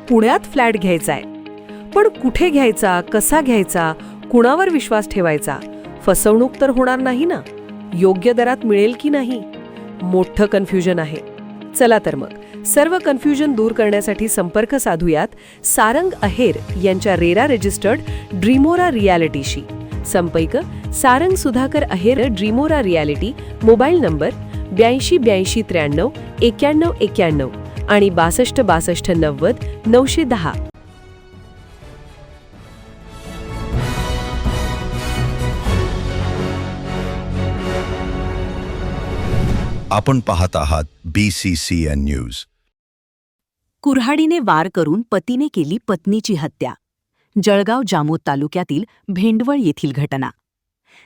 पुण्यात फ्लॅट घ्यायचाय. पण कुठे घ्यायचा, कसा घ्यायचा, कुणावर विश्वास ठेवायचा? फसवणूक तर होणार नाही ना? योग्य दरात मिळेल की नाही? मोठं कन्फ्युजन आहे. चला तर मग सर्व कन्फ्युजन दूर करण्यासाठी संपर्क साधूयात सारंग अहेर यांच्या रेरा रजिस्टर्ड ड्रीमोरा रियालिटीशी. संपर्क सारंग सुधाकर अहेर, ड्रीमोरा रियालिटी. मोबाईल नंबर 82 82 93 91 91 आणि 62 62 90 910. आपण पाहत आहात BCCN न्यूज. कुऱ्हाडीने वार करून पतीने केली पत्नीची हत्या. जळगाव जामोद तालुक्यातील भेंडवळ येथील घटना.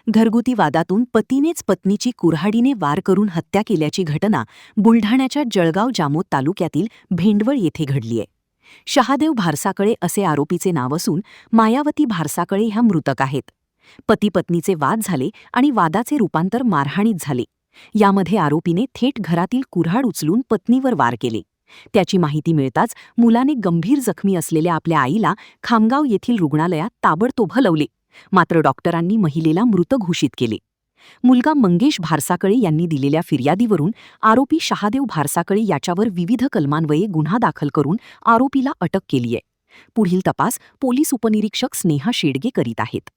घरगुती वादातून पतीनेच पत्नीची कुऱ्हाडीने वार करून हत्या केल्याची घटना बुलढाण्याच्या जळगाव जामोद तालुक्यातील भेंडवळ येथे घडलीय. शहादेव भारसाकळे असे आरोपीचे नाव असून मायावती भारसाकळे ह्या मृतक आहेत. पती पत्नीचे वाद झाले आणि वादाचे रूपांतर मारहाणीत झाले. यामध्ये आरोपीने थेट घरातील कुऱ्हाड उचलून पत्नीवर वार केले. त्याची माहिती मिळताच मुलाने गंभीर जखमी असलेल्या आपल्या आईला खामगाव येथील रुग्णालयात ताबडतोब हलवले. मात्र डॉक्टरांनी महिलेला मृत घोषित केले. मुलगा मंगेश भारसाकळे यांनी दिलेल्या फिर्यादीवरून आरोपी शहादेव भारसाकळे याच्यावर विविध कलमान्वये गुन्हा दाखल करून आरोपीला अटक केलीय. पुढील तपास पोलीस उपनिरीक्षक स्नेहा शेडगे करीत आहेत.